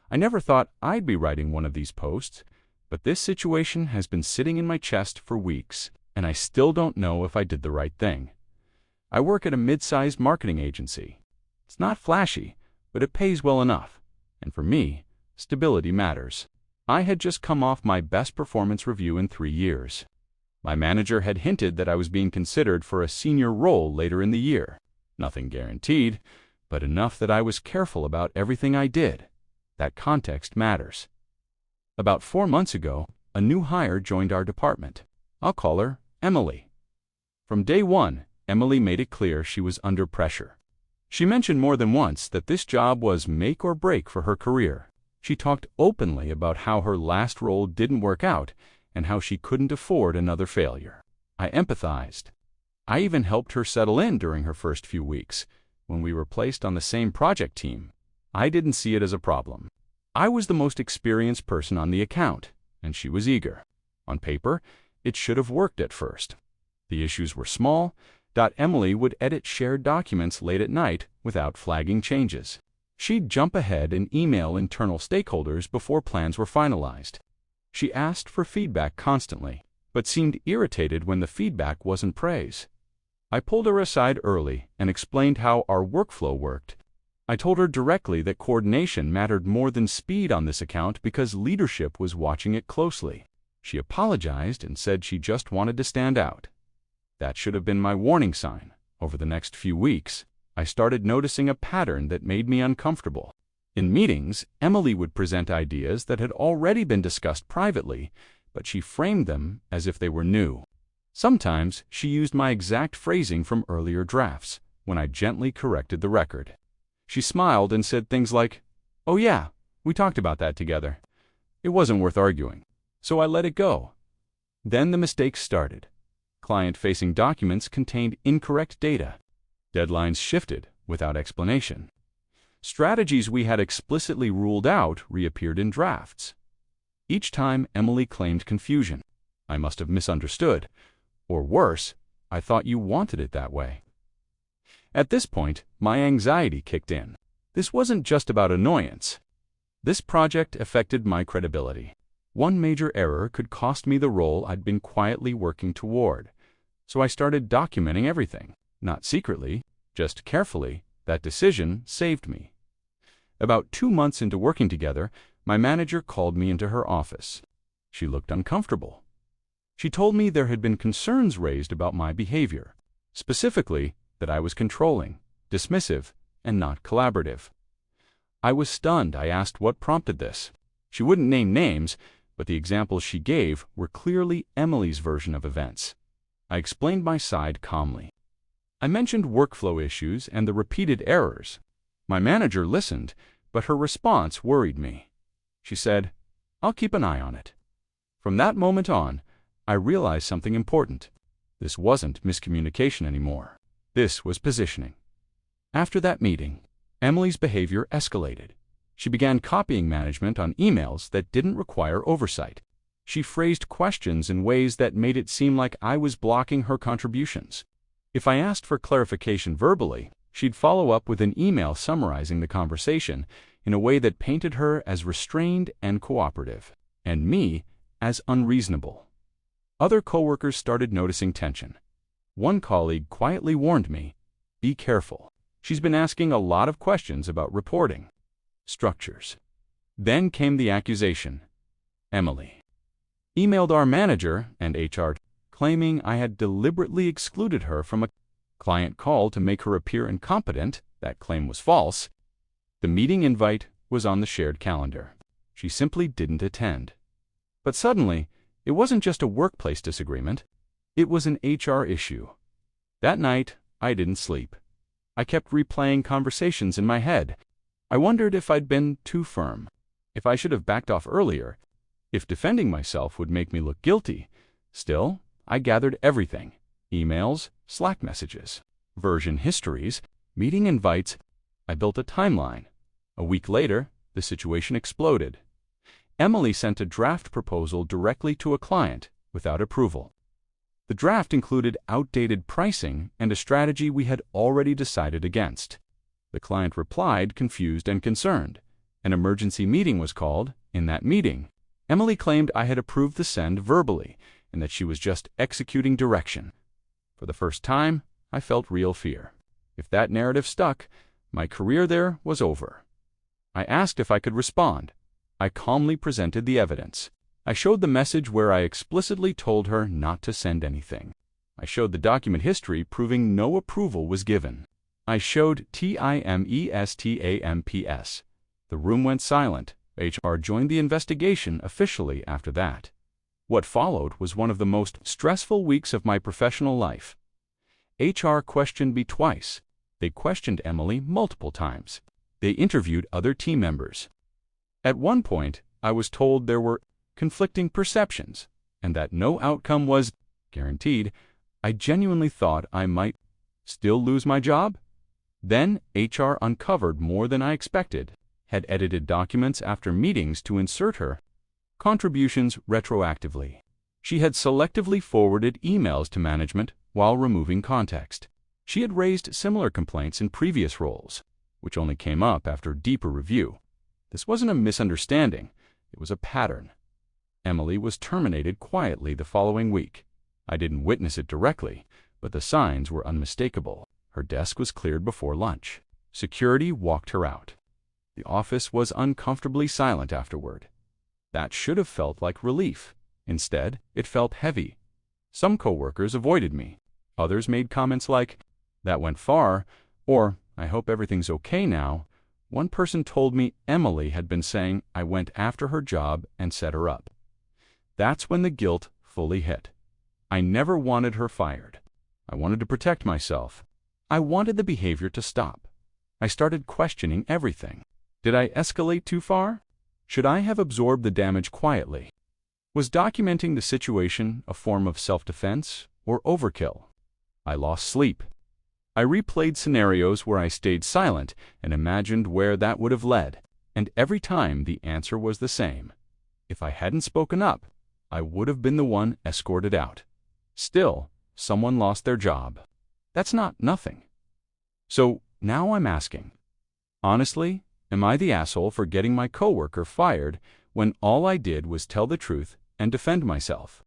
I never thought I'd be writing one of these posts, but this situation has been sitting in my chest for weeks, and I still don't know if I did the right thing. I work at a mid-sized marketing agency. It's not flashy, but it pays well enough, and for me, stability matters. I had just come off my best performance review in 3 years. My manager had hinted that I was being considered for a senior role later in the year. Nothing guaranteed, but enough that I was careful about everything I did. That context matters. About 4 months ago, a new hire joined our department. I'll call her Emily. From day one, Emily made it clear she was under pressure. She mentioned more than once that this job was make or break for her career. She talked openly about how her last role didn't work out and how she couldn't afford another failure. I empathized. I even helped her settle in during her first few weeks. When we were placed on the same project team, I didn't see it as a problem. I was the most experienced person on the account, and she was eager. On paper, it should have worked at first. The issues were small. Emily would edit shared documents late at night without flagging changes. She'd jump ahead and email internal stakeholders before plans were finalized. She asked for feedback constantly, but seemed irritated when the feedback wasn't praise. I pulled her aside early and explained how our workflow worked. I told her directly that coordination mattered more than speed on this account because leadership was watching it closely. She apologized and said she just wanted to stand out. That should have been my warning sign. Over the next few weeks, I started noticing a pattern that made me uncomfortable. In meetings, Emily would present ideas that had already been discussed privately, but she framed them as if they were new. Sometimes she used my exact phrasing from earlier drafts when I gently corrected the record. She smiled and said things like, "Oh yeah, we talked about that together." It wasn't worth arguing, so I let it go. Then the mistakes started. Client-facing documents contained incorrect data. Deadlines shifted without explanation. Strategies we had explicitly ruled out reappeared in drafts. Each time, Emily claimed confusion. I must have misunderstood. Or worse, I thought you wanted it that way. At this point, my anxiety kicked in. This wasn't just about annoyance. This project affected my credibility. One major error could cost me the role I'd been quietly working toward. So I started documenting everything. Not secretly, just carefully. That decision saved me. About 2 months into working together, my manager called me into her office. She looked uncomfortable. She told me there had been concerns raised about my behavior, specifically that I was controlling, dismissive, and not collaborative. I was stunned. I asked what prompted this. She wouldn't name names, but the examples she gave were clearly Emily's version of events. I explained my side calmly. I mentioned workflow issues and the repeated errors. My manager listened, but her response worried me. She said, "I'll keep an eye on it." From that moment on, I realized something important. This wasn't miscommunication anymore. This was positioning. After that meeting, Emily's behavior escalated. She began copying management on emails that didn't require oversight. She phrased questions in ways that made it seem like I was blocking her contributions. If I asked for clarification verbally, she'd follow up with an email summarizing the conversation in a way that painted her as restrained and cooperative, and me as unreasonable. Other coworkers started noticing tension. One colleague quietly warned me, "Be careful. She's been asking a lot of questions about reporting structures." Then came the accusation. Emily emailed our manager and HR claiming I had deliberately excluded her from a client call to make her appear incompetent. That claim was false. The meeting invite was on the shared calendar. She simply didn't attend. But suddenly, it wasn't just a workplace disagreement. It was an HR issue. That night, I didn't sleep. I kept replaying conversations in my head. I wondered if I'd been too firm, if I should have backed off earlier, if defending myself would make me look guilty. Still, I gathered everything: emails, Slack messages, version histories, meeting invites. I built a timeline. A week later, the situation exploded. Emily sent a draft proposal directly to a client without approval. The draft included outdated pricing and a strategy we had already decided against. The client replied, confused and concerned. An emergency meeting was called. In that meeting, Emily claimed I had approved the send verbally and that she was just executing direction. For the first time, I felt real fear. If that narrative stuck, my career there was over. I asked if I could respond. I calmly presented the evidence. I showed the message where I explicitly told her not to send anything. I showed the document history proving no approval was given. I showed timestamps. The room went silent. HR joined the investigation officially after that. What followed was one of the most stressful weeks of my professional life. HR questioned me twice. They questioned Emily multiple times. They interviewed other team members. At one point, I was told there were conflicting perceptions and that no outcome was guaranteed. I genuinely thought I might still lose my job. Then HR uncovered more than I expected, had edited documents after meetings to insert her contributions retroactively. She had selectively forwarded emails to management while removing context. She had raised similar complaints in previous roles, which only came up after deeper review. This wasn't a misunderstanding, it was a pattern. Emily was terminated quietly the following week. I didn't witness it directly, but the signs were unmistakable. Her desk was cleared before lunch. Security walked her out. The office was uncomfortably silent afterward. That should have felt like relief. Instead, it felt heavy. Some coworkers avoided me. Others made comments like, "That went far," or "I hope everything's okay now." One person told me Emily had been saying I went after her job and set her up. That's when the guilt fully hit. I never wanted her fired. I wanted to protect myself. I wanted the behavior to stop. I started questioning everything. Did I escalate too far? Should I have absorbed the damage quietly? Was documenting the situation a form of self-defense or overkill? I lost sleep. I replayed scenarios where I stayed silent and imagined where that would have led, and every time the answer was the same. If I hadn't spoken up, I would have been the one escorted out. Still, someone lost their job. That's not nothing. So now I'm asking, honestly, am I the asshole for getting my coworker fired when all I did was tell the truth and defend myself?